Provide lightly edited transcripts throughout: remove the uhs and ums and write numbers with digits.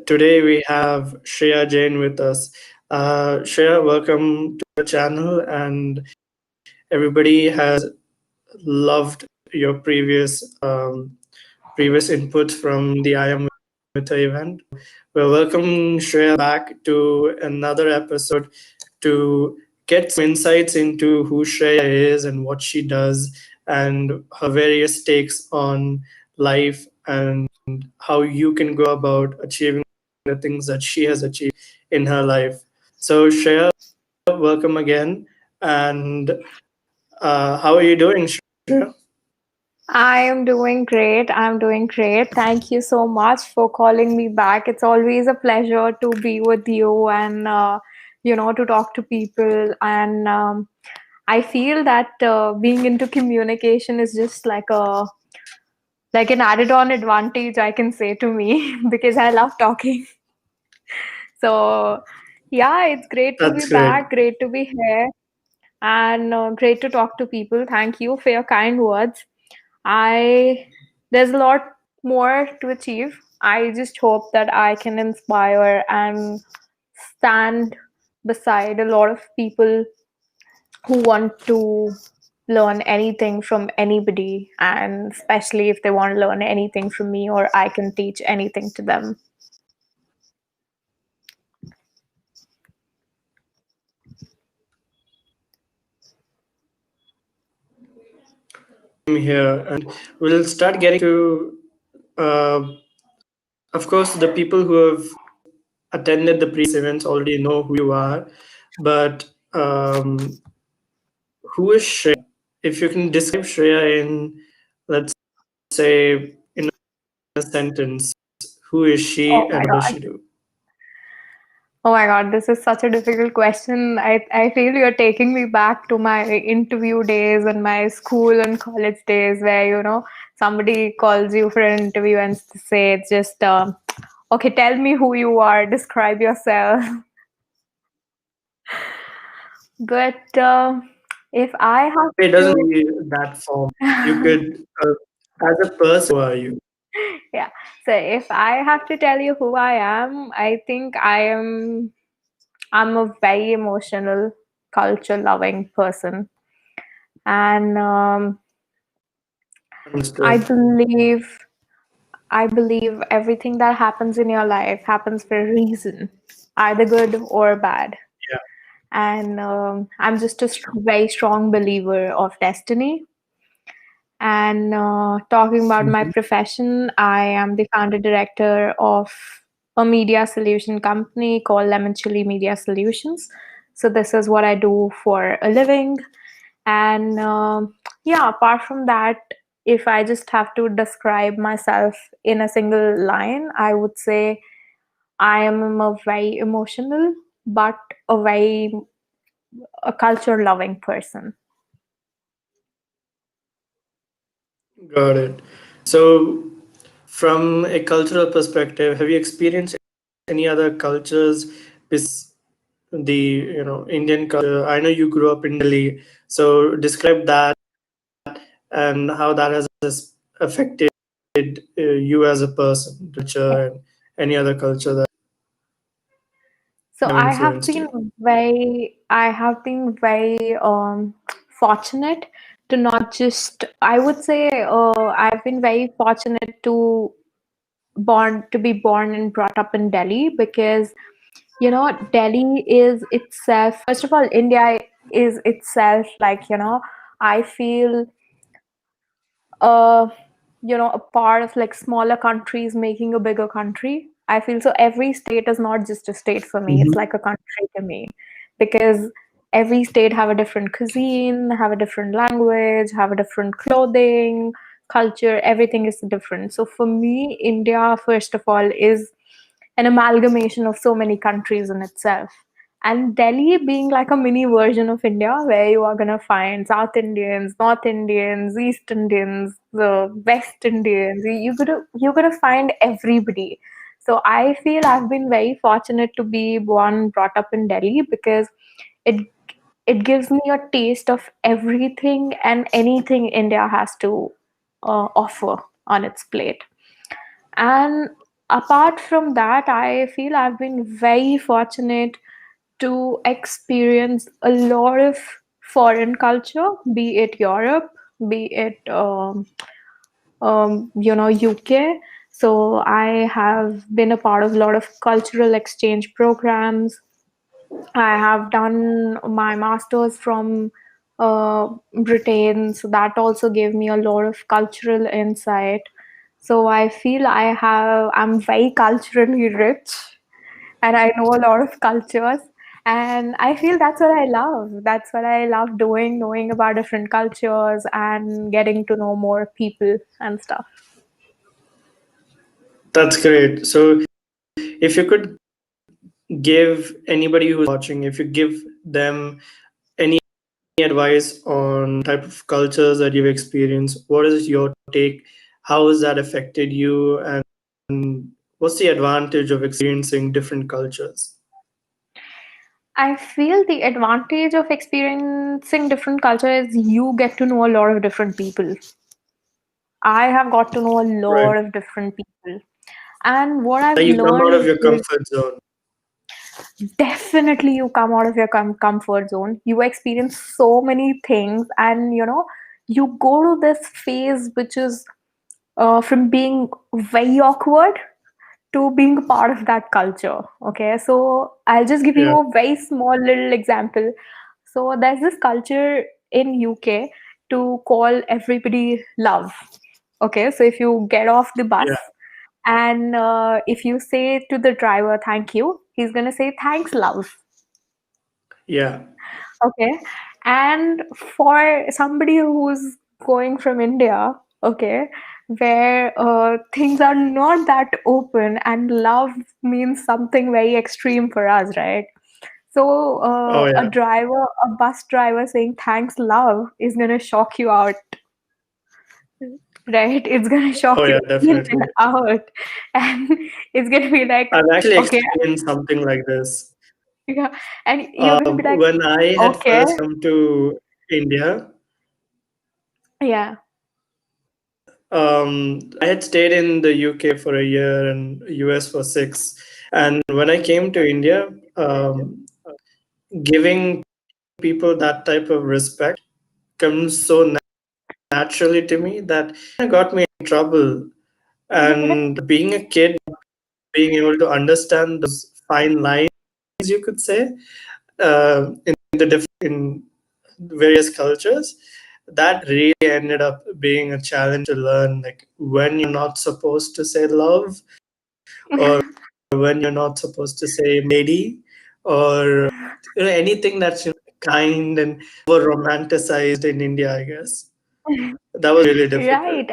today we have Shreya Jain with us. Shreya, welcome to the channel, and everybody has loved your previous inputs from the I Am With Her event. We're welcoming Shreya back to another episode to get some insights into who Shreya is and what she does and her various takes on life and how you can go about achieving the things that she has achieved in her life. So, Shreya, welcome again. And how are you doing, Shreya? I am doing great. I'm doing great. Thank you so much for calling me back. It's always a pleasure to be with you and, to talk to people. And I feel that being into communication is just like an added on advantage, I can say to me, because I love talking. So, yeah, it's great to be That's great. back, great to be here, and great to talk to people. Thank you for your kind words. I There's a lot more to achieve. I just hope that I can inspire and stand beside a lot of people who want to learn anything from anybody, and especially if they want to learn anything from me or I can teach anything to them. Here, and we'll start getting to, uh, of course, the people who have attended the previous events already know who you are, but who is Shreya? If you can describe Shreya in, let's say, in a sentence, who is she Oh my and what does god. she do? Oh my God, this is such a difficult question. I feel you're taking me back to my interview days and my school and college days where, somebody calls you for an interview and say, it's just, okay, tell me who you are, describe yourself. But if I have It doesn't to, be that form. You could, as a person, who are you? yeah. So if I have to tell you who I am, I think I'm a very emotional, culture loving person. And I Understood. believe I believe everything that happens in your life happens for a reason, either good or bad. Yeah. And I'm just a very strong believer of destiny. And talking about my Mhm. profession, I am the founder director of a media solution company called Lemon Chili Media Solutions. So this is what I do for a living. And yeah, apart from that, if I just have to describe myself in a single line, I would say I am a very emotional, but a culture loving person. Got it. So, from a cultural perspective, have you experienced any other cultures besides the Indian culture? I know you grew up in Delhi, so describe that and how that has affected you as a person, culture, and any other culture that So have influenced you. I have been very fortunate to not just, I would say, I've been very fortunate to be born and brought up in Delhi because Delhi is itself, first of all, India is itself like, I feel uh a part of like smaller countries making a bigger country. I feel so every state is not just a state for me, it's Mhm. like a country to me because every state have a different cuisine, have a different language, have a different clothing, culture, everything is different. So for me, India, first of all, is an amalgamation of so many countries in itself. And Delhi being like a mini version of India, where you are gonna find South Indians, North Indians, East Indians, the West Indians. You're gonna find everybody. So I feel I've been very fortunate to be born brought up in Delhi because it it gives me a taste of everything and anything India has to offer on its plate. And apart from that, I feel I've been very fortunate to experience a lot of foreign culture, be it Europe, be it UK. So I have been a part of a lot of cultural exchange programs. I have done my master's from Britain, so that also gave me a lot of cultural insight. So I feel I'm very culturally rich, and I know a lot of cultures. And I feel that's what I love. That's what I love doing, knowing about different cultures and getting to know more people and stuff. That's great. So, if you could give anybody who's watching, if you give them any advice on type of cultures that you've experienced, what is your take? How has that affected you, and what's the advantage of experiencing different cultures? I feel the advantage of experiencing different cultures is you get to know a lot of different people. I have got to know a Right. lot of different people. And what I've Like you come out of learned your is comfort zone. definitely you come out of your comfort zone. You experience so many things, and you go to this phase which is from being very awkward to being a part of that culture. Okay, so I'll just give you Yeah. a very small little example. So there's this culture in UK to call everybody love. Okay, so if you get off the bus Yeah. and if you say to the driver thank you, he's gonna say thanks love. Yeah. Okay, and for somebody who's going from India, okay, where things are not that open and love means something very extreme for us, right? So Oh yeah. a bus driver saying thanks love is gonna shock you out, right? It's gonna Oh shock yeah, you in definitely. and out, and it's gonna be like, I've actually okay, experienced something like this. yeah, and you're gonna be like, When I had okay, first come to India, yeah. I had stayed in the UK for a year and US for 6. And when I came to India, giving people that type of respect comes so naturally to me that it got me in trouble. And being a kid, being able to understand those fine lines, you could say, in in various cultures, that really ended up being a challenge to learn, like when you're not supposed to say love, or when you're not supposed to say lady, or anything that's kind and over romanticized in India, I guess. That was really difficult. Right.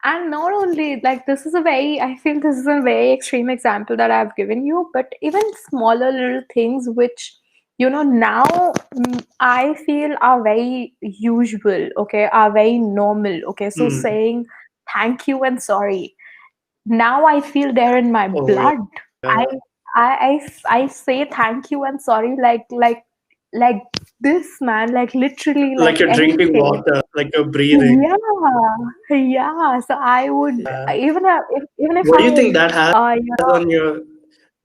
And not only like this is a very I feel this is a very extreme example that I've given you, but even smaller little things which now I feel are very usual, okay, are very normal. Okay. So Hmm. saying thank you and sorry. Now I feel they're in my Oh blood. I yeah. I say thank you and sorry like this, man, like literally Like like you're drinking anything. water, like you're breathing. Yeah, yeah. So I would Yeah. even if What do you think that has uh you know on your?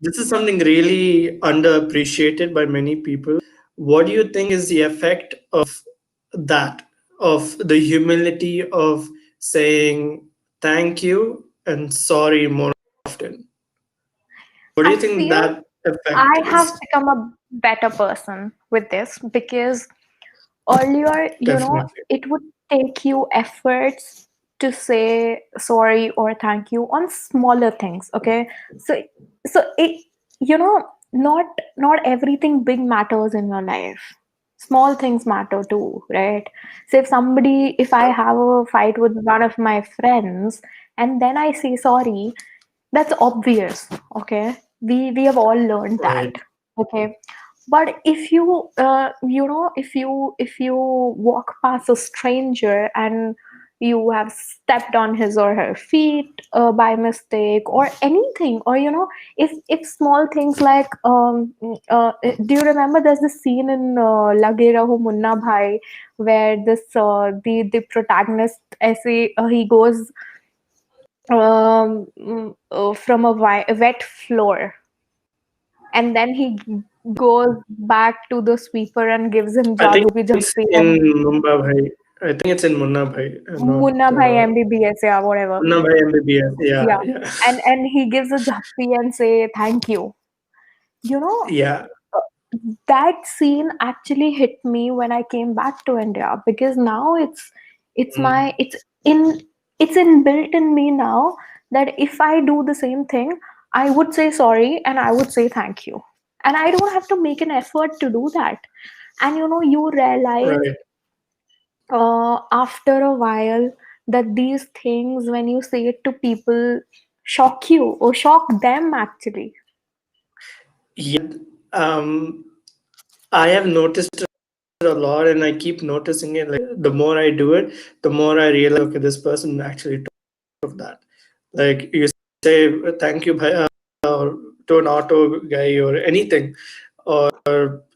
This is something really underappreciated by many people. What do you think is the effect of that, of the humility of saying thank you and sorry more often? What do I you think feel that effect I have is? become a better person with this because earlier, Definitely. it would take you efforts to say sorry or thank you on smaller things. Okay, so it not everything big matters in your life. Small things matter too, right? So if I have a fight with one of my friends and then I say sorry, that's obvious. Okay, we have all learned that. Right. Okay, but if you if you walk past a stranger and you have stepped on his or her feet by mistake or anything, or if small things like do you remember there's this scene in Lage Raho Munna Bhai where this the protagonist essay he goes from a wet floor, and then he goes back to the sweeper and gives him I think jadoo ki it's jhappi in and Mumbai Bhai. I think it's in Munna Bhai, not Munna Bhai MBBS, yeah, whatever. Munna Bhai MBBS. Yeah, Yeah. yeah, And he gives a jhappi and say thank you. You know, yeah. uh, that scene actually hit me when I came back to India, because now it's Mm, my in it's inbuilt in me now that if I do the same thing, I would say sorry and I would say thank you. And I don't have to make an effort to do that. And you realize right. after a while that these things, when you say it to people, shock you or shock them actually. Yeah. Um, I have noticed it a lot, and I keep noticing it. Like the more I do it, the more I realize, okay, this person actually took that. Like you say, thank you, bhai, or to an auto guy or anything, or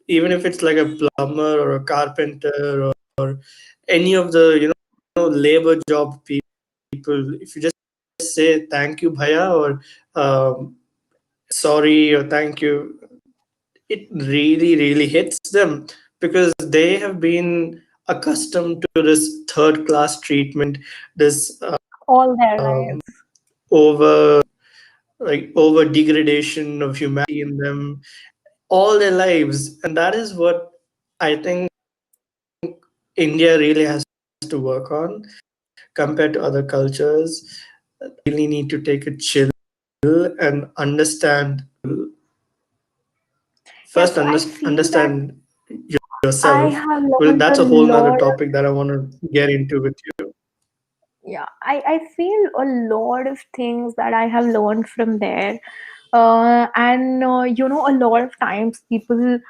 even if it's like a plumber or a carpenter or any of the labor job people, if you just say thank you, bhaiya, or sorry or thank you, it really really hits them because they have been accustomed to this third class treatment, this All their um, lives. over over degradation of humanity in them all their lives, and that is what I think India really has to work on compared to other cultures. Really need to take a chill and understand Yeah, first so I feel that understand I yourself. have Well, learned a that's a whole nother lot. topic that I want to get into with you. Yeah, I feel a lot of things that I have learned from there. And a lot of times people,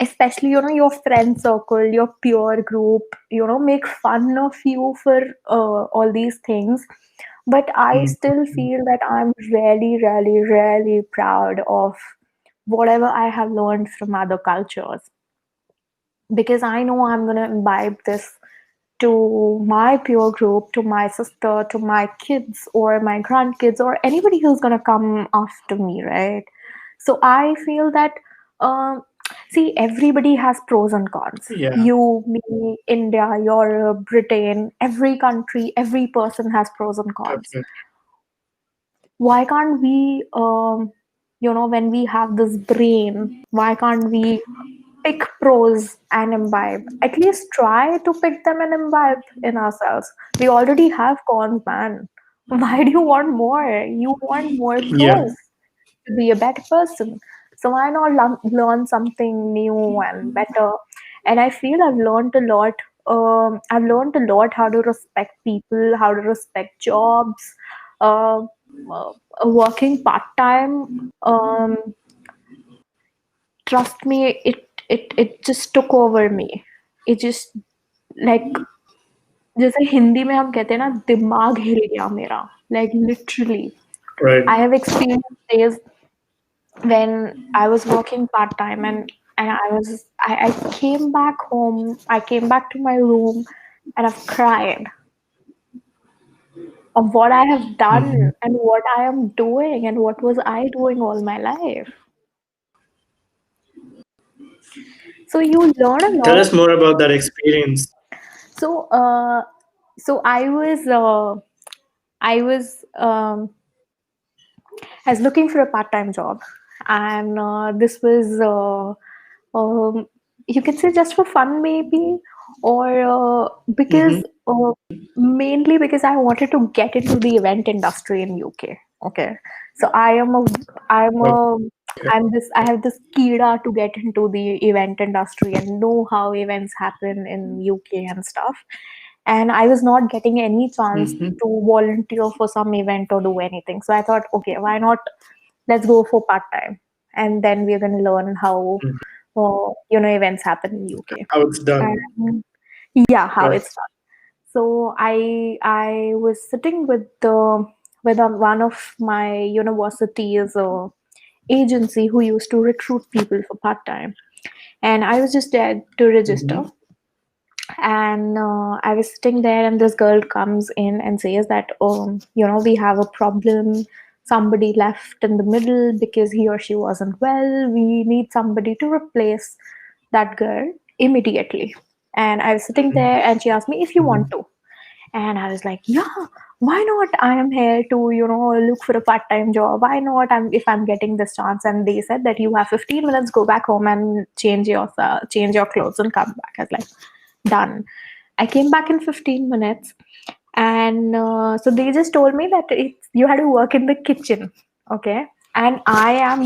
especially your friend circle, your peer group, make fun of you for all these things. But I still Mhm. feel that I'm really, really, really proud of whatever I have learned from other cultures, because I know I'm going to imbibe this to my peer group, to my sister, to my kids or my grandkids or anybody who's going to come after me, right? So I feel that, um, see, everybody has pros and cons. Yeah, You, me, India, Europe, Britain, every country, every person has pros and cons. definitely. Why can't we, when we have this brain, why can't we pick pros and imbibe? At least try to pick them and imbibe in ourselves. We already have cons, man. Why do you want more? You want more Yeah, pros to be a better person. So why not learn something new and better? And I feel I've learned a lot. I've learned a lot how to respect people, how to respect jobs. Uh, uh, Working part time. Trust me, it just took over me. It just, like, जैसे हिंदी में हम कहते हैं ना, दिमाग हिल गया मेरा, like literally. right. I have experienced days when I was working part time, and I came back home, I came back to my room, and I've cried of what I have Mhm. done and what I am doing and what was I doing all my life. So you learn a Tell lot. us more about that experience. So so I was looking for a part time job, and this was you could say just for fun, maybe, or Hmm. because mainly because I wanted to get into the event industry in UK. Okay, so I'm a I have this kida to get into the event industry and know how events happen in UK and stuff. And I was not getting any chance Hmm. to volunteer for some event or do anything. So I thought, okay, why not? Let's go for part time, and then we're going to learn how events happen in UK. How it's done. And yeah, how Right. it's done. So I was sitting with one of my university's agency who used to recruit people for part time, and I was just there to register. Hmm. And I was sitting there, and this girl comes in and says that, we have a problem. Somebody left in the middle because he or she wasn't well. We need somebody to replace that girl immediately. And I was sitting there, and she asked me if you want to. And I was like, yeah, why not? I am here to, look for a part-time job. Why not? If I'm getting this chance. And they said that you have 15 minutes, go back home and change your clothes and come back. I was like, done. I came back in 15 minutes. And so they just told me that you had to work in the kitchen. Okay. And Wow. I am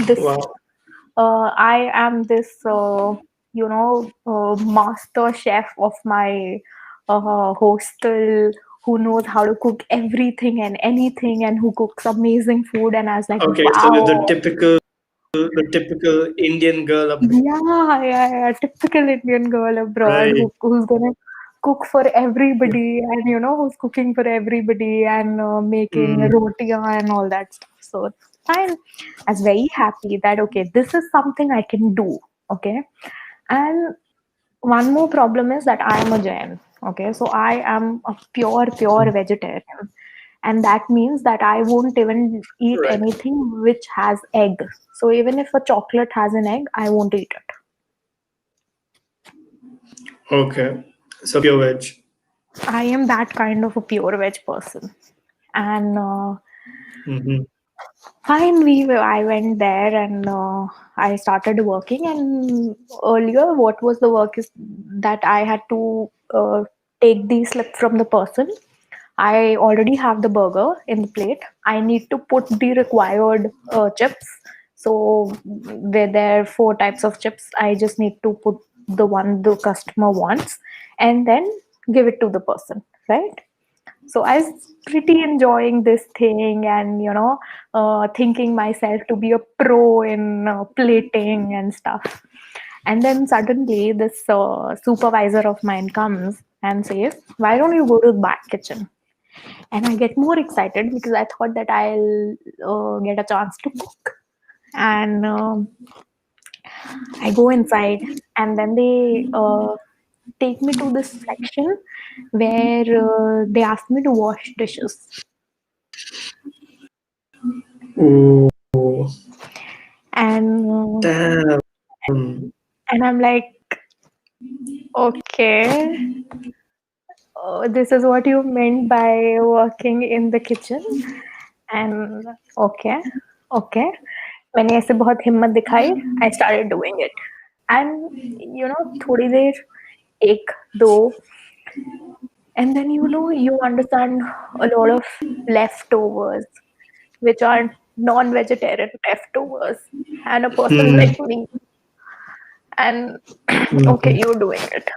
this, master chef of my hostel, who knows how to cook everything and anything, and who cooks amazing food. And I was like, Okay, so you're wow. the typical Indian girl abroad, Yeah. Typical Indian girl abroad right? who's gonna cook for everybody, and who's cooking for everybody, and making Mm, rotia and all that stuff. So fine. I was very happy that okay, this is something I can do. Okay. And one more problem is that I am a Jain. Okay, so I am a pure vegetarian, and that means that I won't even eat right. anything which has egg. So even if a chocolate has an egg, I won't eat it. Okay. So pure veg. I am that kind of a pure veg person. And Mm-hmm. fine, I went there, and I started working. And earlier, what was the work is that I had to take the slip from the person. I already have the burger in the plate. I need to put the required chips. So there are four types of chips. I just need to put the one the customer wants, and then give it to the person, right? So I was pretty enjoying this thing, and thinking myself to be a pro in plating and stuff. And then suddenly this supervisor of mine comes and says, why don't you go to the back kitchen? And I get more excited because I thought that I'll get a chance to cook. And I go inside, and then they take me to this section where they ask me to wash dishes. Ooh, And damn. I'm like, okay, this is what you meant by working in the kitchen. And okay, मैंने ऐसे बहुत हिम्मत दिखाई. I started doing it. And थोड़ी देर, एक दो, and then you understand a lot of leftovers, which are non-vegetarian leftovers, and a person Mm, like me. And okay, mm, you're doing it.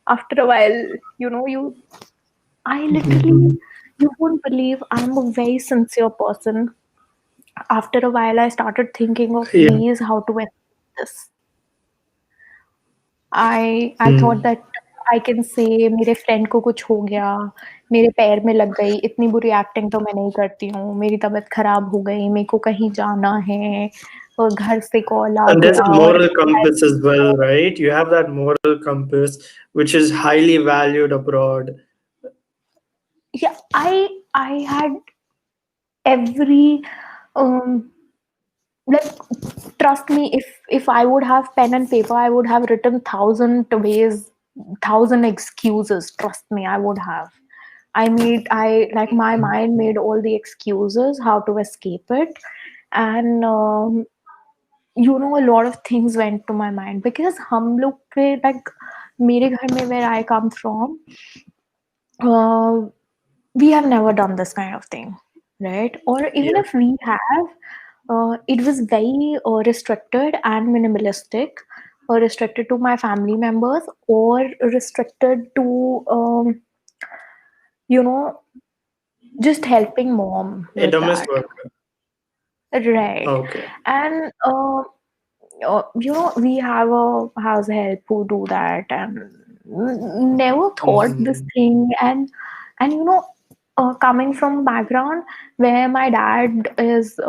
After a while, I literally, mhm. you won't believe, I'm a very sincere person. After a while, I started thinking of Yeah. ways how to end this. I thought Mm. that I can say मेरे friend को कुछ हो गया, मेरे पैर में लग गई, इतनी बुरी एक्टिंग तो मैं नहीं करती हूँ, मेरी तबीयत खराब हो गई, मेरे को कहीं जाना है, और घर से कॉल आ And there's गया, a और moral compass as well, right? You have that moral compass, which is highly valued abroad. yeah, I had every um like, trust me, if I would have pen and paper, I would have written thousand ways, thousand excuses. Trust me, I would have. I like, my mind made all the excuses how to escape it. And a lot of things went to my mind, because हम लोग के, like, मेरे घर में, where I come from, uh, we have never done this kind of thing, right? Or even Yeah. if we have, it was very restricted and minimalistic, or restricted to my family members, or restricted to you know just helping mom A with domestic that, worker. right? Okay. And we have a house help who do that, and never thought this Mhm. thing. And coming from background where my dad is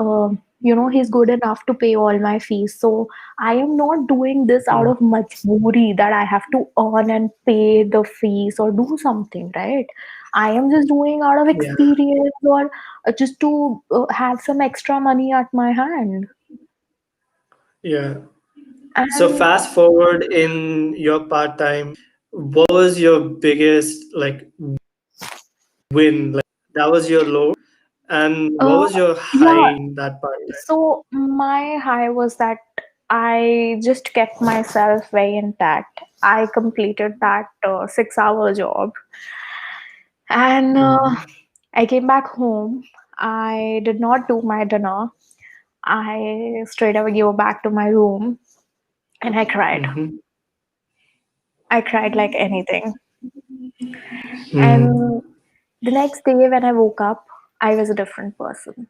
he's good enough to pay all my fees. So I am not doing this out Mm. of majboori that I have to earn and pay the fees or do something, right? I am just doing out of Yeah, experience or just to have some extra money at my hand. yeah. So And fast forward in your part time, what was your biggest like win? Like that was your low, and what uh, was your yeah, high in that part time? so my high was that I just kept myself very intact. I completed that 6 hour job. And Mm-hmm. I came back home. I did not do my dinner. I straight away go back to my room and I cried. Mm-hmm. I cried like anything. Mm. And the next day when I woke up, I was a different person.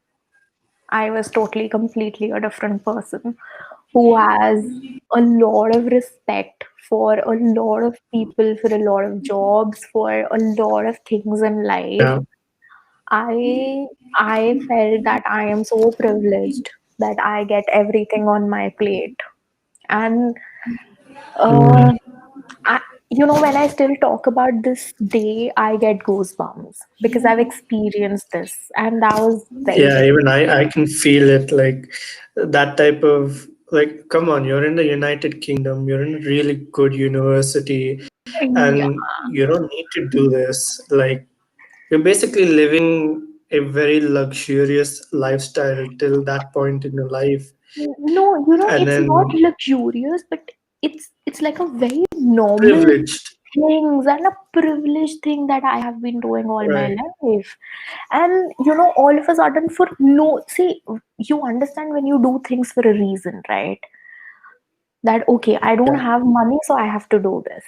I was totally, completely a different person who has a lot of respect for a lot of people, for a lot of jobs, for a lot of things in life. Yeah. I I felt that I am so privileged that I get everything on my plate. And uh, Mm. I, when I still talk about this day, I get goosebumps because I've experienced this, and that was very, Yeah, very. even I can feel it like that type of like come on, you're in the United Kingdom, you're in a really good university, Yeah. and you don't need to do this. Like you're basically living a very luxurious lifestyle till that point in your life. No, And it's not then luxurious, but it's like a very normal privileged, things and a privileged thing that I have been doing all my right? life. And all of a sudden, for no, see, you understand when you do things for a reason, right? That okay, I don't Yeah. have money, so I have to do this.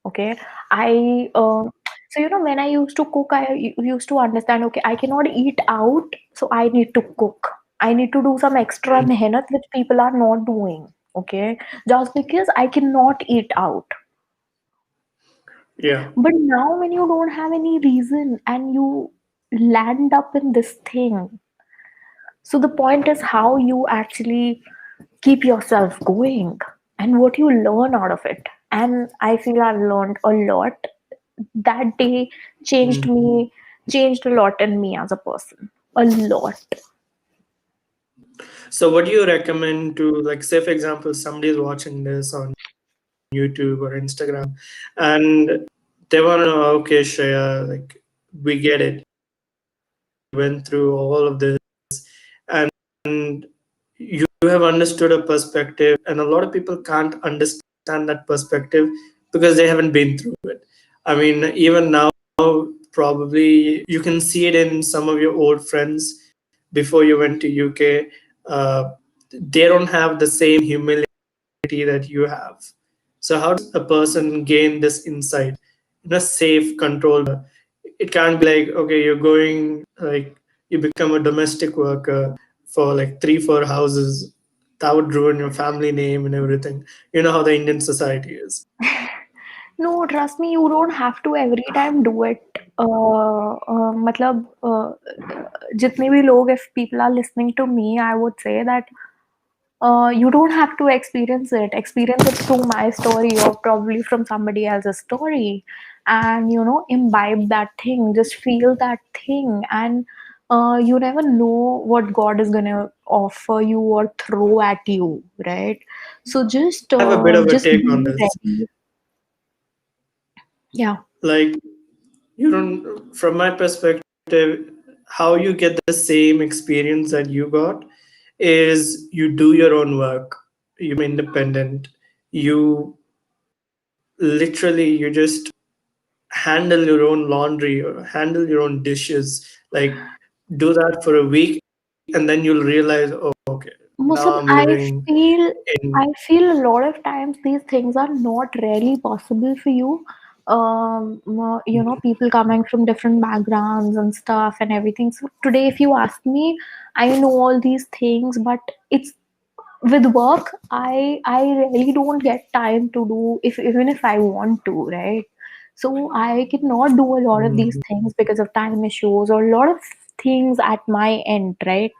Okay, I so when I used to cook, used to understand. Okay, I cannot eat out, so I need to cook. I need to do some extra Mm. mehnat which people are not doing. Okay, just because I cannot eat out. Yeah. But now, when you don't have any reason and you land up in this thing, so the point is how you actually keep yourself going and what you learn out of it. And I feel I learned a lot. That day changed Mm. me, changed a lot in me as a person. A lot. So what do you recommend to like say for example somebody is watching this on YouTube or Instagram and they want to know, okay, Shreya, like we get it, went through all of this, and you have understood a perspective, and a lot of people can't understand that perspective because they haven't been through it. I mean, even now, probably you can see it in some of your old friends before you went to UK. They don't have the same humility that you have. So how does a person gain this insight in a safe, controlled? It can't be like, okay, you're going like you become a domestic worker for like 3 4 houses. That would ruin your family name and everything. You know how the Indian society is. No, trust me, you don't have to every time do it. मतलब जितने भी लोग, if people are listening to me, I would say that you don't have to experience it. Experience it through my story or probably from somebody else's story, and imbibe that thing. Just feel that thing, and you never know what God is gonna offer you or throw at you, right? So I have a bit of a just take on be this. ready. Yeah. Like you don't, from my perspective, how you get the same experience that you got is you do your own work. You become independent. You literally you just handle your own laundry or handle your own dishes, like do that for a week, and then you'll realize, oh okay, now Muslim, I'm living feel in. I feel a lot of times these things are not really possible for you. People coming from different backgrounds and stuff and everything. So today, if you ask me, I know all these things, but it's with work. I really don't get time to do, if even if I want to, right? So I cannot do a lot of these Mhm. things because of time issues or a lot of things at my end, right?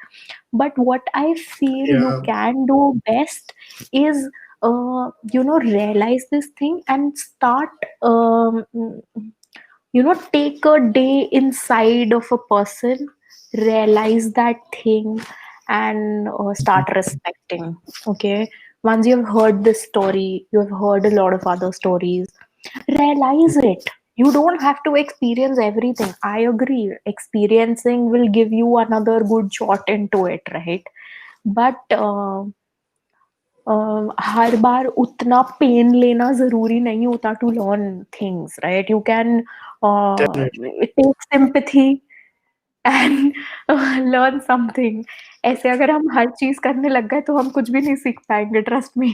But what I feel you Yeah, can do best is realize this thing and start take a day inside of a person, realize that thing, and start respecting. Okay, once you've heard this story, you have heard a lot of other stories, realize it. You don't have to experience everything. I agree, experiencing will give you another good shot into it, right? But हर बार उतना pen लेना जरूरी नहीं होता to learn things, right? You can definitely. take sympathy and learn something. ऐसे अगर हम हर चीज करने लग गए तो हम कुछ भी नहीं सीख पाएंगे, trust me.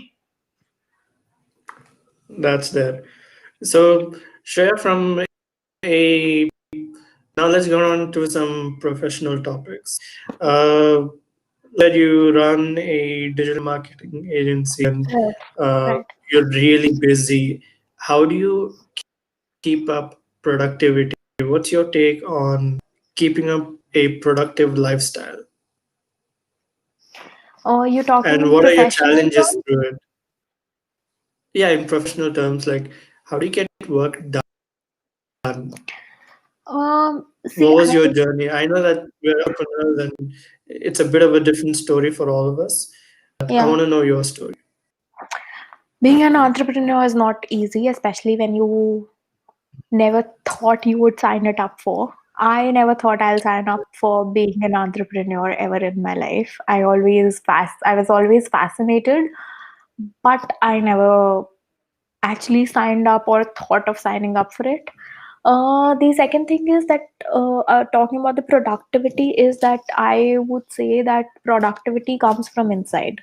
That's there. So, Shreya, from a now let's go on to some professional topics. Uh, that you run a digital marketing agency and Right. uh, Right. you're really busy. How do you keep up productivity? What's your take on keeping up a productive lifestyle? You're talking And in what are your professional challenges terms? through it? Yeah, in professional terms, like how do you get work done? See, What I was your journey? I know that we're entrepreneurs and it's a bit of a different story for all of us. But I yeah, want to know your story. being an entrepreneur is not easy, especially when you never thought you would sign it up for. I never thought I'll sign up for being an entrepreneur ever in my life. I was always fascinated, but I never actually signed up or thought of signing up for it. The second thing is that talking about the productivity is that I would say that productivity comes from inside.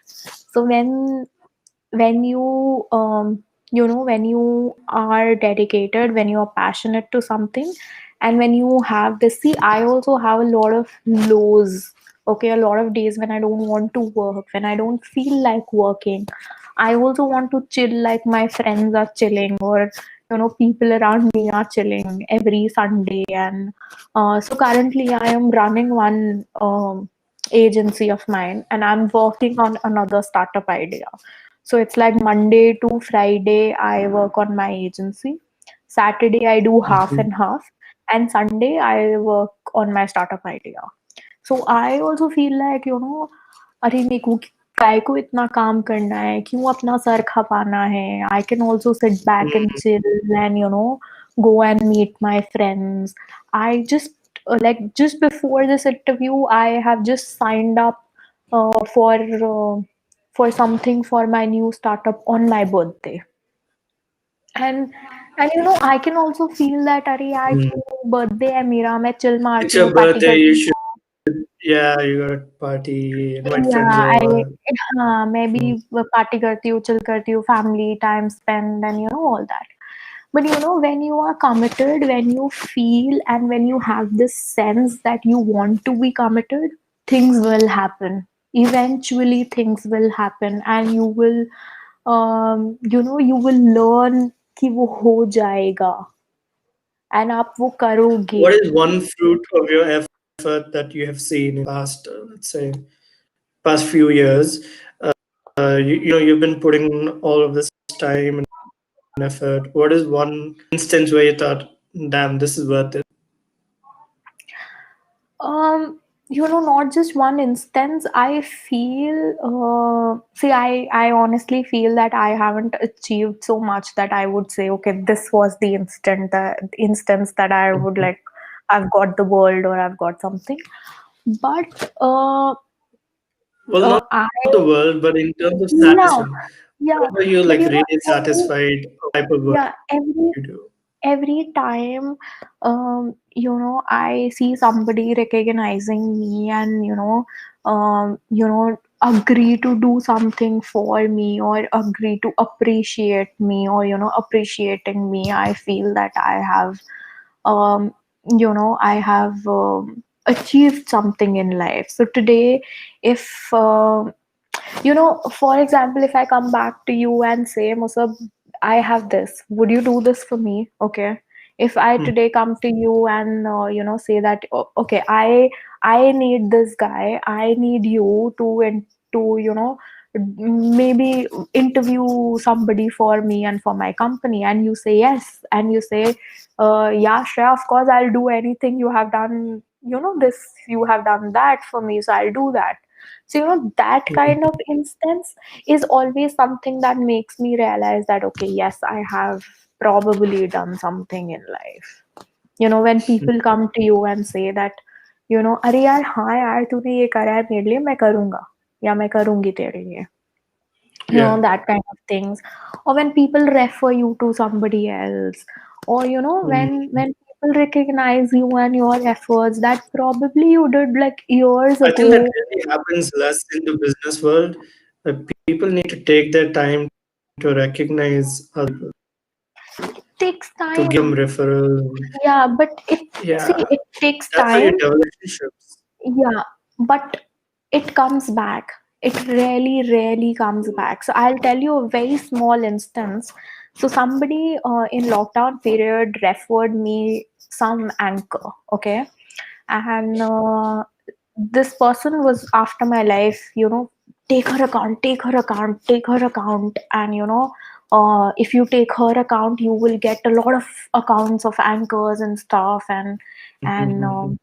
So when you when you are dedicated, when you are passionate to something, and when you have this, see, I also have a lot of lows. Okay, a lot of days when I don't want to work, when I don't feel like working, I also want to chill like my friends are chilling, or people around me are chilling every Sunday. And so currently I am running one agency of mine, and I'm working on another startup idea. So it's like Monday to Friday, I work on my agency. Saturday, I do half Mhm. and half. And Sunday, I work on my startup idea. So I also feel like, अरे मेरे को काय को इतना काम करना है, क्यों अपना सर खपाना है? I can also sit back and Mm. chill and, go and meet my friends. I just, like, just before this interview, I have just signed up for something for my new startup on my birthday. And I can also feel that अरे यार Mm. क्यों birthday है मेरा, मैं chill It's मारती your हूँ, party birthday. You करती should, हूँ. yeah, you got a party, invite friends Yeah, over. हाँ, मैं भी Mm. पार्टी करती हूँ, chill करती हूँ, family time spend, and all that. But when you are committed, when you feel and when you have this sense that you want to be committed, things will happen. Eventually, things will happen, and you will learn कि वो हो जाएगा, and आप वो करोगे. What is one fruit of your effort that you have seen in past, let's say, past few years? You know, you've been putting all of this time and effort. What is one instance where you thought, damn, this is worth it? Not just one instance. I feel, see, I honestly feel that I haven't achieved so much that I would say, okay, this was the instance that I would Mhm. like, I've got the world or I've got something. But Well, not I the world, but in terms of now, satisfaction. yeah, Whenever you're but like really every, satisfied type of work yeah, you do. every time I see somebody recognizing me and agree to do something for me, or agree to appreciate me, or appreciating me, I feel that um, I have achieved something in life. So today, if for example, if I come back to you and say, Musab, I have this, would you do this for me? Okay. If I Hmm. today come to you and say that, okay, I need this guy, I need you to, and to, maybe interview somebody for me and for my company, and you say yes, and you say, yeah, Shreya, of course I'll do anything you have done, this, you have done that for me, so I'll do that. So that kind of instance is always something that makes me realize that, okay, yes, I have probably done something in life. When people come to you and say that, अरे यार, हाँ यार, तूने ये करा है मेरे लिए, मैं करूंगा या मैं करूंगी तेरे लिए, Yeah. that kind of things. Or when people refer you to somebody else, or when people recognize you and your efforts that probably you did like years I think that ago. really happens less in the business world. People need to take their time to recognize other people, It takes to give them time. referral. Yeah, but Yeah, it takes that's how you time. develop relationships. Yeah, but it comes back. It really, really comes back. So I'll tell you a very small instance. So somebody in lockdown period referred me some anchor, okay, and this person was after my life. Take her account, take her account, take her account, and if you take her account, you will get a lot of accounts of anchors and stuff, and Mhm.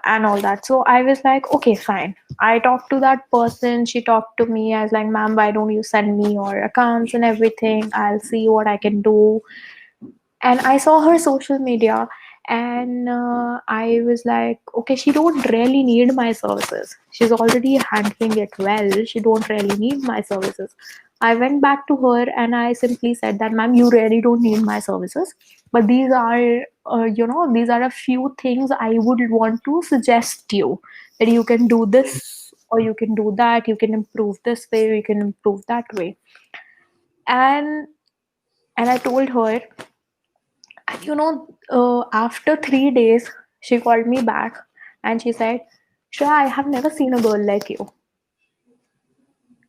and all that. So I was like, okay, fine. I talked to that person. She talked to me. I was like, ma'am, why don't you send me your accounts and everything? I'll see what I can do. And I saw her social media, and I was like, okay, she don't really need my services. She's already handling it well. She don't really need my services. I went back to her and I simply said that, ma'am, you really don't need my services, but these are these are a few things I would want to suggest you, that you can do this or you can do that, you can improve this way, you can improve that way. And I told her, and after 3 days, she called me back and she said, Shreya, I have never seen a girl like you.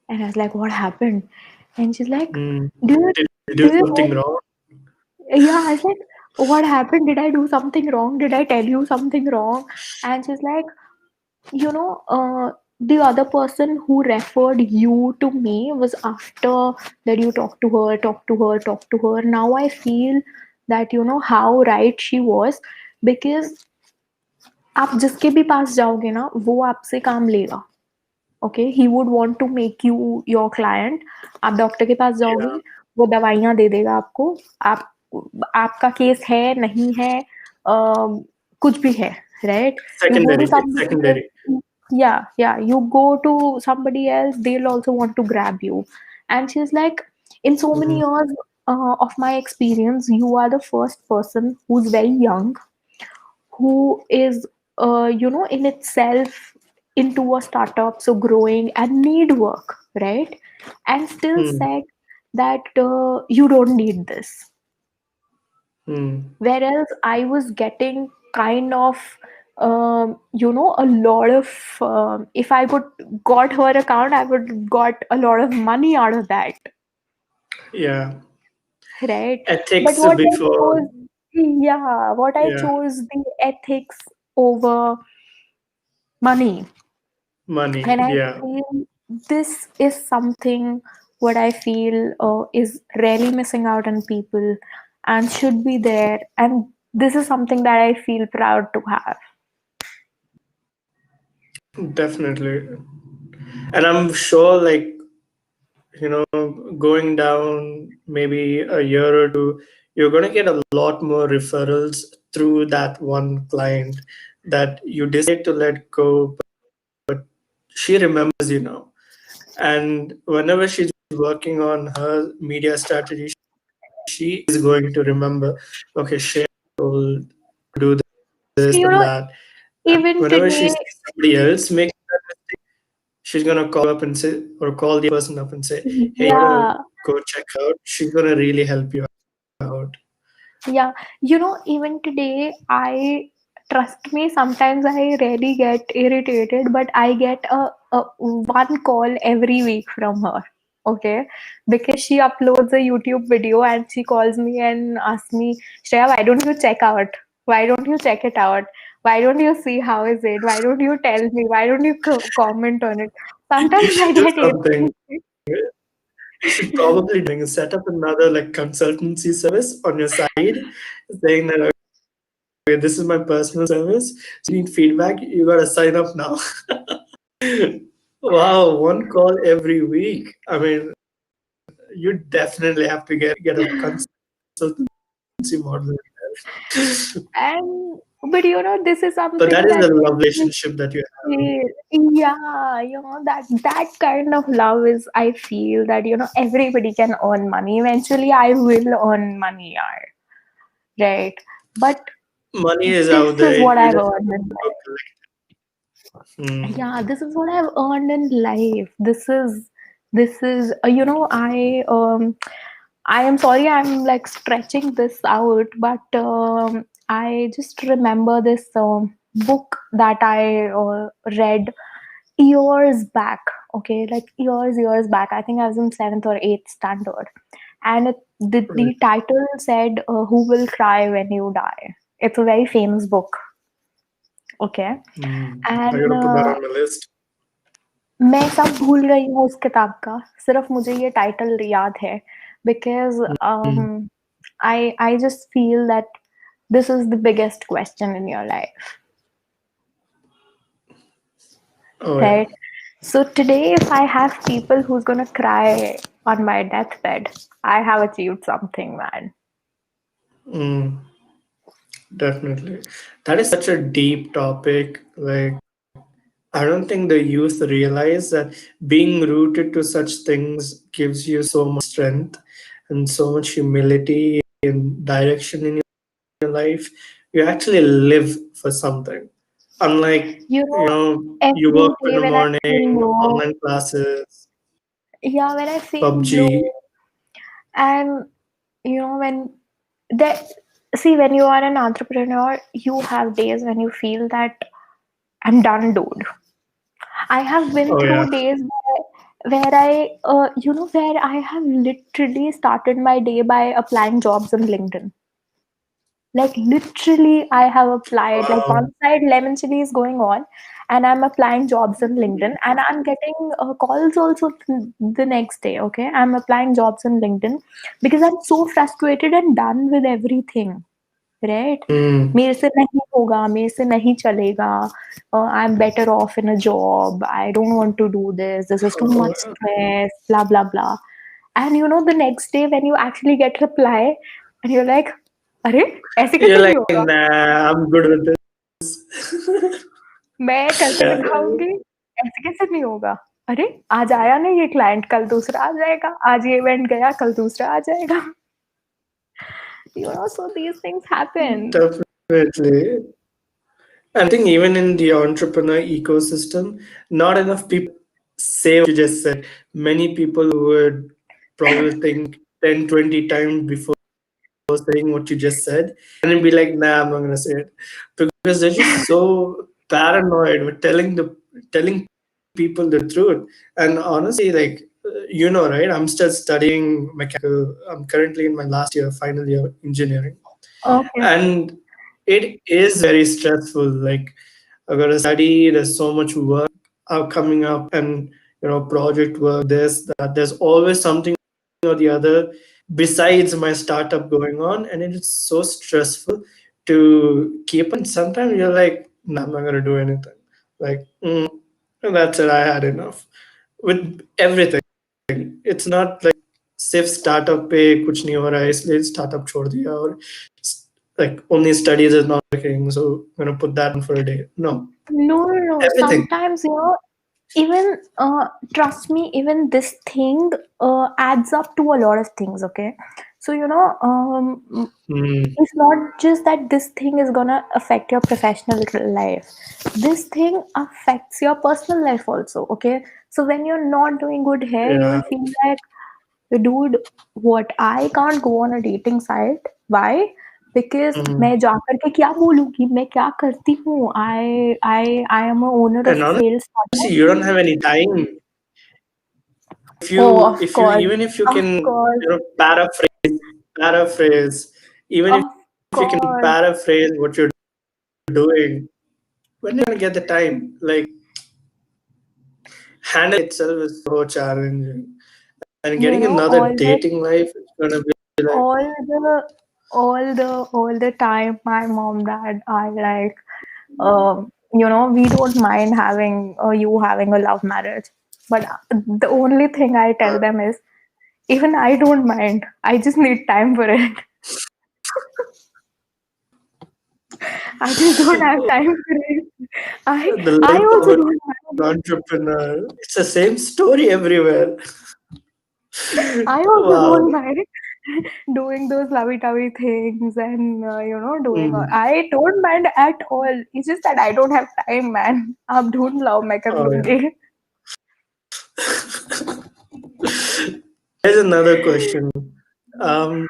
And I was like, what happened? And she's like, Mm. do you, Did you do do you something know? wrong? Yeah, I was like, what happened? Did I do something wrong? Did I tell you something wrong? And she's like, the other person who referred you to me was after that you talked to her, talked to her, talked to her. Now I feel that how right she was, because आप जिसके भी पास जाओगे ना, वो आपसे काम लेगा. Okay, he would want to make you your client. आप डॉक्टर के पास जाओगे, Yeah. वो दवाइयाँ दे देगा आपको. आप आपका केस है, नहीं है, कुछ भी है, right? You go to Secondary. It's somebody else. secondary. Yeah, you go to somebody else, they'll also want to grab you. And she's like, in so many Mhm. years of my experience, you are the first person who's very young, who is in itself into a startup, so growing and need work, right? And still Mm. said that you don't need this. Mm. Whereas I was getting kind of a lot of, if I would got her account, I would got a lot of money out of that, Yeah. right? But Ethics what I before. chose, yeah, what I Yeah. chose the ethics over money. Money. And I Yeah. feel this is something what I feel is really missing out on people and should be there. And this is something that I feel proud to have. Definitely. And I'm sure, like, going down maybe a year or two, you're going to get a lot more referrals through that one client that you decide to let go, but she remembers, and whenever she's working on her media strategy, she is going to remember, okay, she will do So, this and that. And even whenever she today, sees somebody else make that mistake, she's gonna call up and say, or call the person up and say, "Hey, you gotta yeah, go check out." She's gonna really help you out. yeah, even today, trust me, sometimes I really get irritated, but I get a one call every week from her. Okay, because she uploads a YouTube video and she calls me and asks me, Shreya, why don't you check out? Why don't you check it out? Why don't you see how is it? Why don't you tell me? Why don't you comment on it? Sometimes You I should do get something. irritated. You should probably set up another like consultancy service on your side, saying that okay, this is my personal service. So you need feedback, you gotta sign up now. Wow, one call every week. I mean, you definitely have to get a consultancy model. And but you know, this is But that something is that a love relationship that you have. yeah, you know, that kind of love is, I feel that, you know, everybody can earn money. Eventually, I will earn money, yeah, right? But Money is out this is there. what You I've just have earned to in go life. collect. Yeah, this is what I've earned in life. This is you know, I am sorry I'm like stretching this out, but I just remember this book that I read years back. Okay, like years back. I think I was in seventh or eighth standard, and the Right. title said, "Who will cry when you die?" It's a very famous book. Okay, I and gotta put that on my list. मैं सब भूल गई हूँ उस किताब का, सिर्फ मुझे ये टाइटल याद है, because Mm. I just feel that this is the biggest question in your life, Oh yeah. right? So today, if I have people who's gonna cry on my deathbed, I have achieved something, man. Mm, definitely. That is such a deep topic. Like, I don't think the youth realize that being rooted to such things gives you so much strength and so much humility and direction in your life. You actually live for something. Unlike, You know, you every work in day the when I feel morning, low, online classes, yeah, when I feel PUBG. low, and you know, when that, see, when you are an entrepreneur, you have days when you feel that I'm done, dude. I have been Oh yeah. through days where I, where I have literally started my day by applying jobs on LinkedIn. Like literally, I have applied. Like Wow. one side, lemon chili is going on, and I'm applying jobs on LinkedIn, and I'm getting calls also the next day. Okay, I'm applying jobs on LinkedIn because I'm so frustrated and done with everything. Right? Mm. मेरे से नहीं होगा, मेरे से नहीं चलेगा. I'm better off in a job. I don't want to do this. This is too Oh, much stress. Blah blah blah. And you know, the next day when you actually get reply, and you're like, अरे ऐसे you're कैसे like, नहीं होगा? nah, I'm good with this. मैं कल से Yeah. दिखाऊंगी, ऐसे कैसे नहीं होगा? अरे आज आया नहीं ये क्लाइंट, कल दूसरा आ जाएगा. आज ये इवेंट गया, कल दूसरा आ जाएगा. You know, so these things happen. Definitely. I think even in the entrepreneur ecosystem, not enough people say what you just said. Many people would probably think 10, 20 times before saying what you just said and then be like, nah, I'm not gonna say it. Because they're just so paranoid with telling people the truth. And honestly, like right? I'm still studying mechanical. I'm currently in my last year, final year engineering. Okay. And it is very stressful. Like I gotta study, there's so much work coming up and project work, this, that. There's always something or the other besides my startup going on, and it is so stressful to keep. And sometimes you're like, nah, I'm not gonna do anything. Like, and that's it. I had enough with everything. It's not like सिर्फ startup पे कुछ नहीं हो रहा है इसलिए startup छोड़ दिया और like only studies is not working, so I'm gonna put that on for a day. No, No. everything. Sometimes, you know, even trust me, even this thing adds up to a lot of things. Okay, so you know, Mm, it's not just that this thing is gonna affect your professional life. This thing affects your personal life also. Okay, so when you're not doing good here, you yeah. will feel like, dude, what, I can't go on a dating site. Why? Because Mm. मैं जाकर के क्या बोलूँगी, मैं क्या करती हूँ. I am a owner of And a failed honestly, startup. you don't have any time. Oh, of If you course, even if you of can course, paraphrase, even of if you can course. paraphrase what you're doing, when you're gonna get the time? Like, handling itself is so challenging, and You getting know, another dating life is gonna be like, all the all the time, my mom, dad are like, we don't mind having you having a love marriage, but the only thing I tell them is, even I don't mind. I just need time for it. I just don't have time for it. the I life of also an don't mind. entrepreneur. It's the same story everywhere. I also don't Wow. mind doing those lovey-dovey things and doing. Mm. I don't mind at all. It's just that I don't have time, man. आप ढूंढ लाओ मैं कर Oh yeah. लूंगी. Here's another question. Um,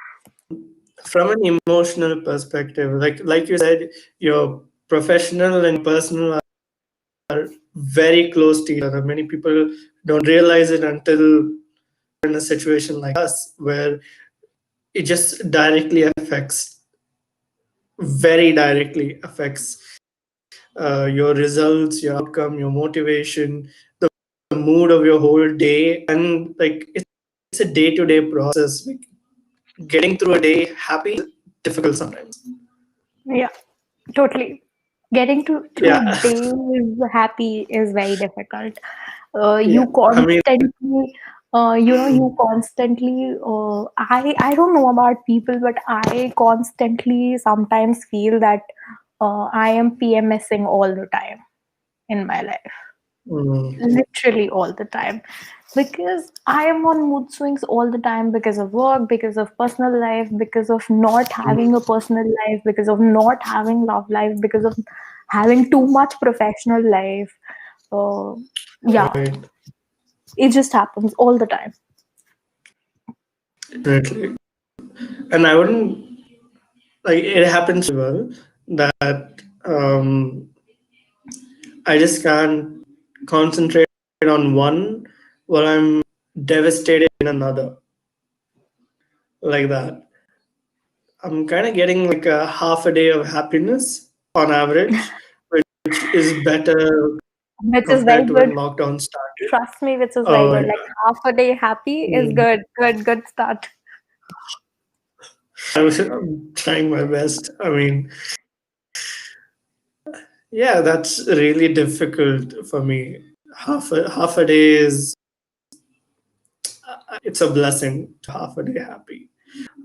from an emotional perspective, like you said, your professional and personal are very close to each other. Many people don't realize it until in a situation like us, where it just very directly affects your results, your outcome, your motivation, the mood of your whole day, and like it's a day-to-day process. Like, getting through a day happy is difficult sometimes. Yeah, totally. Getting through Yeah, days happy is very difficult. yeah. You I mean, constantly, you constantly. I don't know about people, but I constantly sometimes feel that I am PMSing all the time in my life, mm, literally all the time, because I am on mood swings all the time because of work, because of personal life, because of not having a personal life, because of not having love life, because of having too much professional life. uh, yeah, right, it just happens all the time. definitely. And I wouldn't like it happens well that I just can't concentrate on one while I'm devastated in another, like that. I'm kind of getting like a half a day of happiness on average, which is better Which is compared very to good. when lockdown started. Trust me, which is very Oh good. yeah. Like half a day happy is Mm. good, good start. I'm trying my best. I mean, yeah, that's really difficult for me. Half a day is it's a blessing to half a day happy.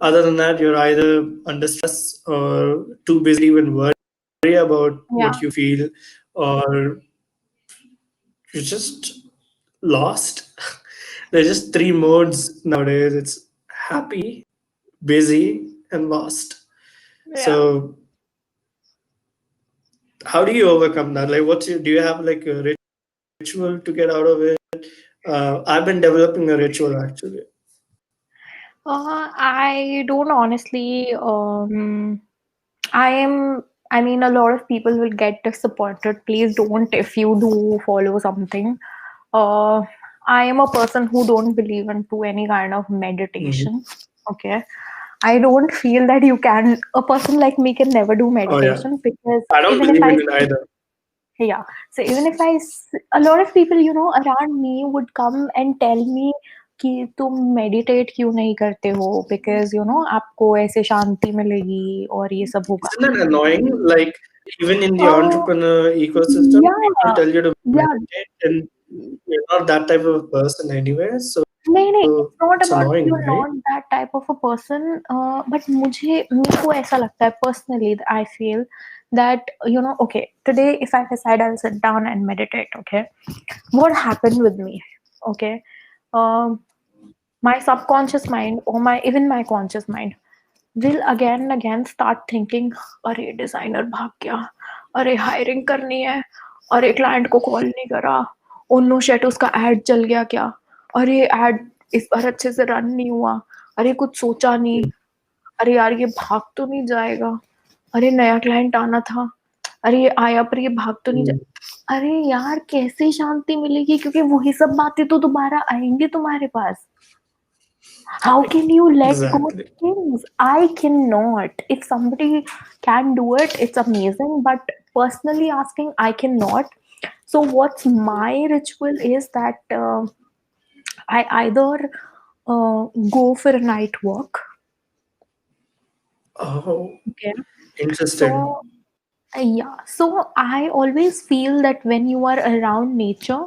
Other than that, you're either under stress or too busy even worry about Yeah, what you feel, or you're just lost. There's just three modes nowadays. It's happy, busy, and lost. yeah. So how do you overcome that? Like, do you have like a ritual to get out of it? I've been developing a ritual actually. I don't honestly. I am. I mean, a lot of people will get disappointed. Please don't if you do follow something. Uh, I am a person who don't believe into any kind of Mhm. meditation. Okay, I don't feel that you can. A person like me can never do Oh yeah, meditation because I don't even if believe I in it either. yeah. So even if a lot of people, around me would come and tell me कि तुम meditate क्यों नहीं करते हो because आपको ऐसे शांति मिलेगी और ये सब होगा. Isn't that annoying? Like, even in the uh, entrepreneur ecosystem, people yeah, tell you to yeah. meditate, and you're not that type of person anyway. So नहीं, it's not it's about annoying, you're right? not that type of a person. But मेरे को ऐसा लगता है personally, I feel that okay, today if I decide I'll sit down and meditate, okay, what happened with me, okay, um, my subconscious mind or my even my conscious mind will again and again start thinking, अरे designer भाग गया, अरे hiring करनी है, अरे client को call नहीं करा, ओ नो शेट उसका एड चल गया क्या, अरे एड इस बार अच्छे से रन नहीं हुआ, अरे कुछ सोचा नहीं, अरे यार ये भाग तो नहीं जाएगा, अरे नया क्लाइंट आना था, अरे ये आया पर ये भाग तो नहीं जा. Mm. अरे यार कैसे शांति मिलेगी, क्योंकि वही सब बातें तो दोबारा आएंगी तुम्हारे पास. How can you let go of Exactly. things? I cannot. If somebody can do it, it's amazing. But personally asking, I cannot. So, what's my ritual is that I either go for a night walk. Oh, Okay. interesting. So, yeah. So, I always feel that when you are around nature,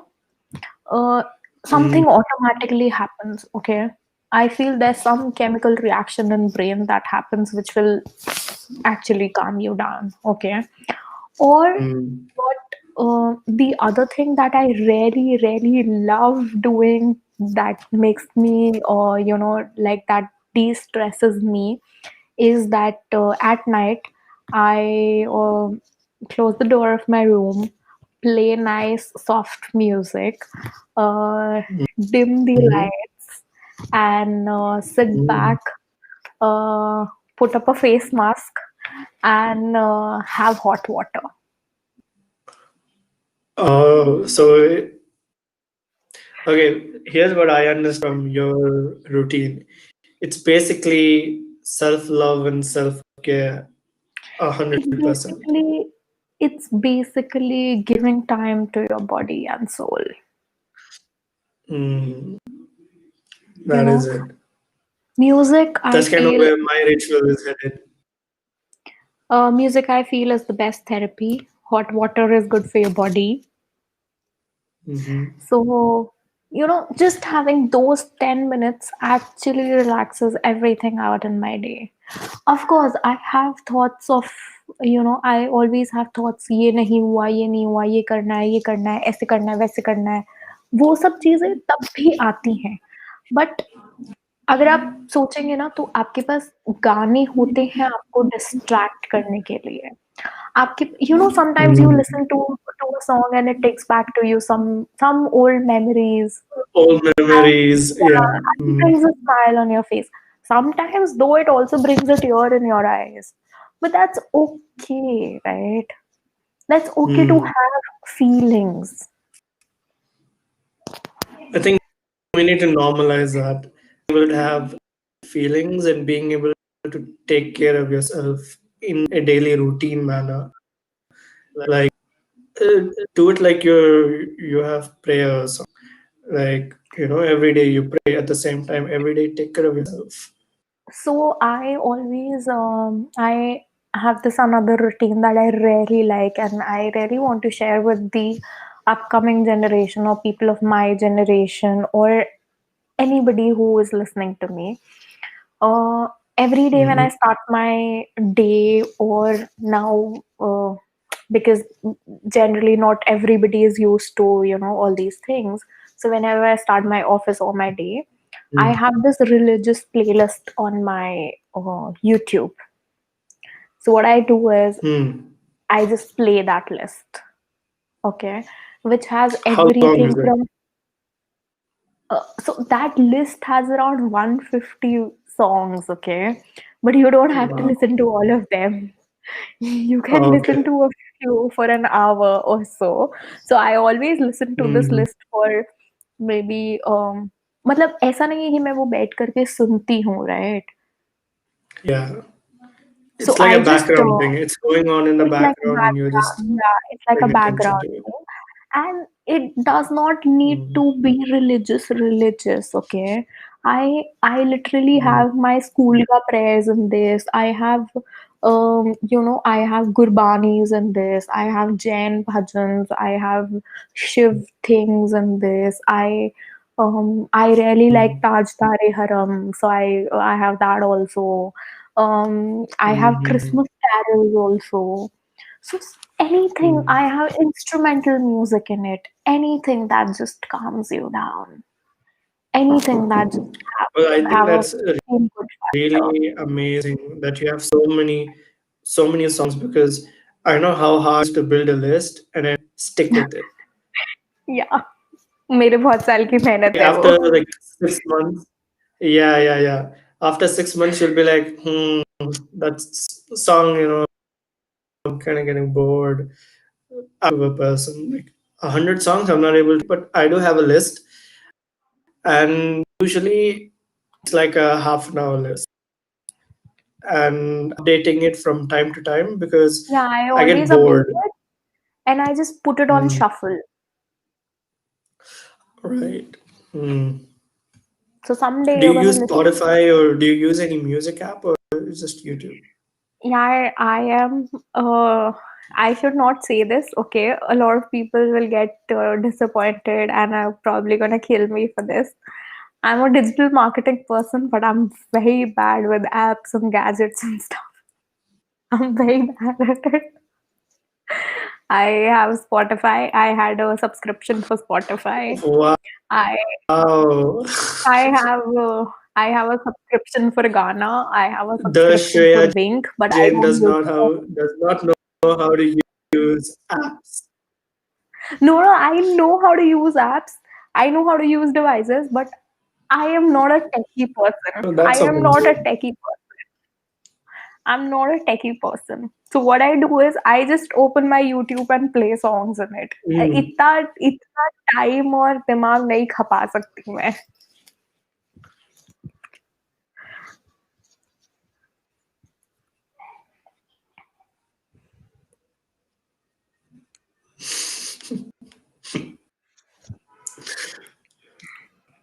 uh, Mm, something automatically happens. Okay. I feel there's some chemical reaction in brain that happens which will actually calm you down. Okay. Or mm, what, the other thing that I really really love doing, that makes me like that de-stresses me, is that at night I close the door of my room, play nice soft music, uh, dim the mhm, lights, and sit mm. back, uh, put up a face mask, and have hot water. Oh, so okay, here's what I understand from your routine. It's basically self-love and self-care, It's 100%. basically it's basically giving time to your body and soul. Mm, You that is know, it. music. I That's kind of feel where my ritual is headed. music. I feel is the best therapy. Hot water is good for your body. Hmm. So, just having those 10 minutes actually relaxes everything out in my day. Of course, I have thoughts of, I always have thoughts, ये नहीं हुआ, ये नहीं हुआ, ये करना है, ऐसे करना है, वैसे करना है. वो सब चीजें तब भी आती हैं. बट अगर आप सोचेंगे ना तो आपके पास गाने होते हैं आपको डिस्ट्रैक्ट करने के लिए. आपके sometimes you Mm. listen to a song and it takes back to you some old memories. Old And memories, yeah. yeah, and it brings a smile on your face. Sometimes though it also brings a tear in your eyes. But that's okay, right? That's okay to Mm. have feelings. I think we need to normalize that. Able to have feelings and being able to take care of yourself in a daily routine manner. Like do it like you have prayers. Like every day you pray at the same time. Every day take care of yourself. So I have this another routine that I really like and I really want to share with the upcoming generation or people of my generation or anybody who is listening to me. Uh, every day when Hmm. I start my day, or now, because generally not everybody is used to, all these things. So whenever I start my office or my day, I have this religious playlist on my YouTube. So what I do is Hmm. I just play that list, okay, which has How long everything is it? from so that list has around 150 songs, okay? But you don't have to Wow. listen to all of them. You can listen Okay. to a few for an hour or so. So I always listen to this Hmm. list for maybe मतलब ऐसा नहीं है कि मैं वो बैठ करके सुनती हूँ, right? Yeah. So It's like I a just background thing. It's going on in the it's like a background and you're just background, yeah, it's like a paying attention background to it. thing. And it does not need Mm, to be religious, okay? I literally mm, have my school ka prayers in this. I have I have gurbanis in this. I have Jain bhajans. I have Shiv things in this. I really like mm, Taj Tare Haram, so I have that also. I have mm, Christmas carols also. So anything, mm. I have instrumental music in it. Anything that just calms you down. Anything that just Well, I think have a that's feel good factor. really amazing that you have so many songs because I know how hard it is to build a list and then stick with it. Yeah, मेरे बहुत साल की मेहनत है वो. After like 6 months, yeah. After 6 months, you'll be like, that song, I'm kind of getting bored. I'm a person like 100 songs. I'm not able to, but I do have a list, and usually like a half an hour list and updating it from time to time because Yeah, I I get always update bored. it and I just put it on Mm, shuffle. right. Mm. So someday Do you're you gonna use listen. Spotify or do you use any music app or just YouTube? Yeah, I am. I should not say this. Okay, a lot of people will get disappointed and are probably gonna kill me for this. I'm a digital marketing person, but I'm very bad with apps and gadgets and stuff. I'm very bad at it. I have Spotify. I had a subscription for Spotify. I Wow. I have I have a subscription for Ghana. I have a The subscription for Shreya Wink, but I Jain don't use it. does not know how to use apps. No, no, I know how to use apps. I know how to use devices, but I am not a techie person. Oh, I that's am not a amazing. techie person. I'm not a techie person. So what I do is I just open my YouTube and play songs in it. Mm. इतना time और दिमाग नहीं खपा सकती मैं.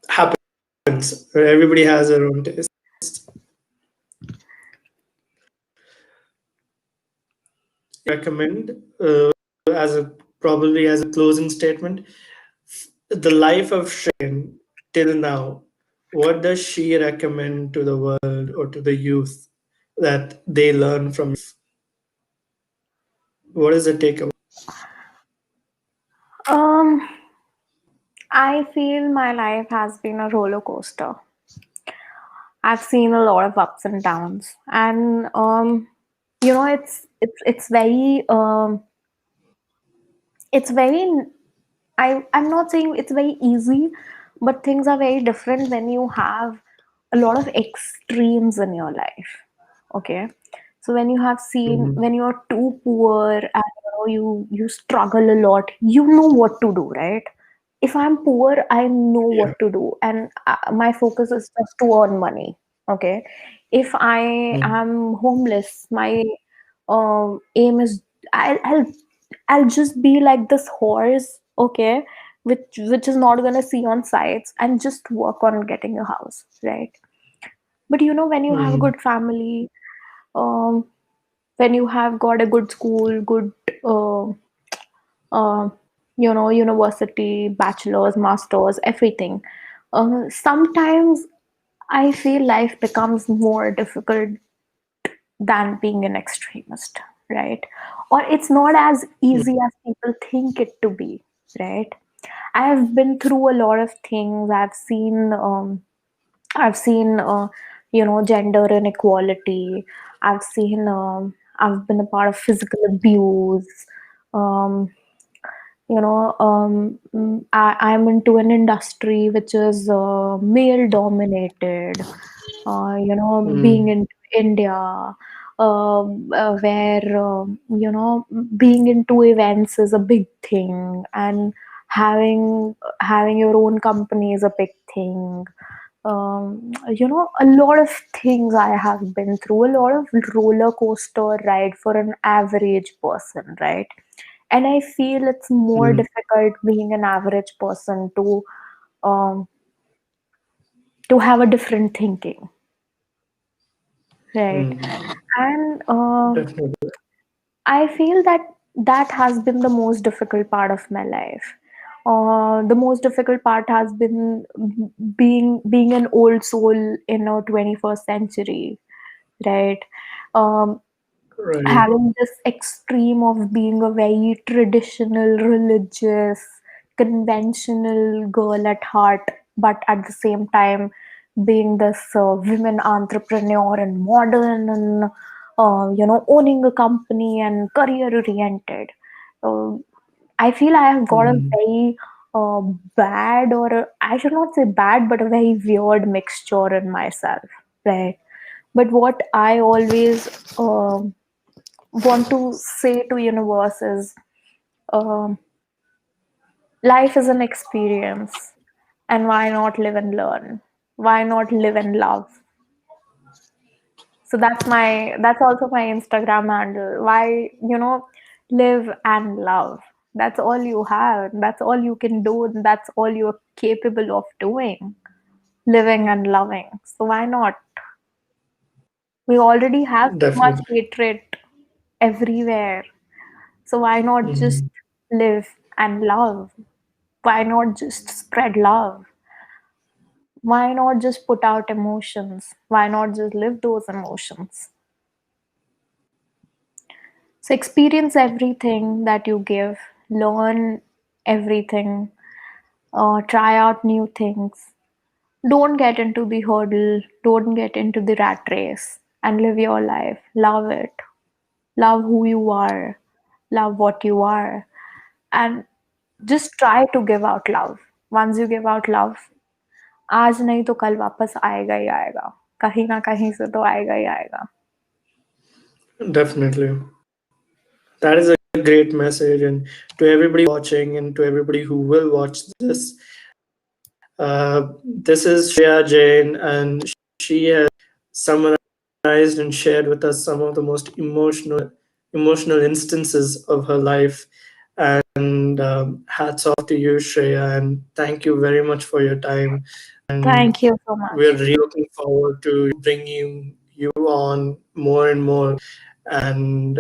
Happens. Everybody has their own taste. Recommend as a probably as a closing statement, the life of Shane till now. What does she recommend to the world or to the youth that they learn from? What is the takeaway? Um, I feel my life has been a roller coaster. I've seen a lot of ups and downs, and it's very it's very I'm not saying it's very easy, but things are very different when you have a lot of extremes in your life. Okay. So when you have seen Mhm. when you're too poor and you struggle a lot, you know what to do, right? If I'm poor, I know Yeah. what to do, and my focus is just to earn money. Okay. If I Mm. am homeless, my aim is I'll, I'll I'll just be like this horse, okay, which is not gonna see on sights and just work on getting a house, right? But when you have a Mm. good family, um, when you have got a good school, good uh, uh, university, bachelor's, master's, everything. Sometimes I feel life becomes more difficult than being an extremist, right? Or it's not as Mm. easy as people think it to be, right? I have been through a lot of things. I've seen gender inequality. I've been a part of physical abuse. Um, I'm into an industry which is male dominated. Being Mm. in India, where being into events is a big thing, and having your own company is a big thing. A lot of things I have been through, a lot of roller coaster ride for an average person, right? And I feel it's more Mm. difficult being an average person um, to have a different thinking, right? Mm. And Definitely. I feel that has been the most difficult part of my life. The most difficult part has been being an old soul in a 21st century, right? Um, Right. Having this extreme of being a very traditional, religious, conventional girl at heart, but at the same time being this women entrepreneur and modern and owning a company and career oriented. Uh, I feel I have got a Mm. very bad, or I should not say bad, but a very weird mixture in myself, right? But what I always want to say to universe is um, life is an experience, and why not live and learn? Why not live and love? So that's also my Instagram handle. Why, live and love. That's all you have. That's all you can do. And that's all you're capable of doing. Living and loving. So why not? We already have so much Definitely. hatred everywhere. So why not just Mhm. live and love? Why not just spread love? Why not just put out emotions? Why not just live those emotions? So experience everything that you give, learn everything, try out new things. Don't get into the hurdle, don't get into the rat race, and live your life. Love it. Love who you are, love what you are, and just try to give out love. Once you give out love, आज नहीं तो कल वापस आएगा ही आएगा. कहीं ना कहीं से तो आएगा ही आएगा. Definitely. That is a great message. And to everybody watching and to everybody who will watch this, this is Shreya Jain, and she has summarized and shared with us some of the most emotional instances of her life. And hats off to you, Shreya, and thank you very much for your time. And Thank you so much. we're really looking forward to bringing you on more and more, and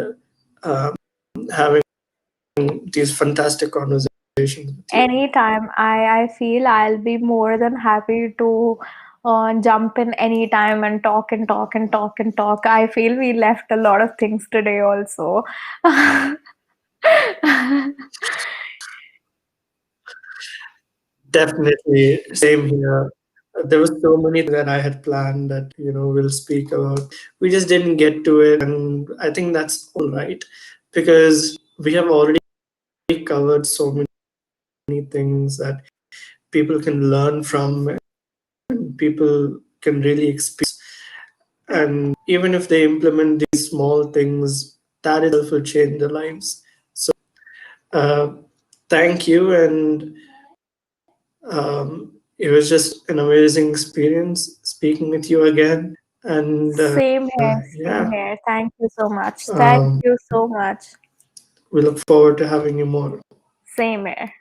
um, having these fantastic conversations with you. Anytime, I feel I'll be more than happy to jump in anytime and talk and talk and talk and talk. I feel we left a lot of things today also. Definitely, same here. There was so many that I had planned that we'll speak about. We just didn't get to it, and I think that's all right because we have already covered so many things that people can learn from, and people can really experience. And even if they implement these small things, that itself will change their lives. So, uh, thank you, and it was just an amazing experience speaking with you again. And Same here, same yeah, here. Thank you so much. Thank um, you so much. we look forward to having you more. Same here.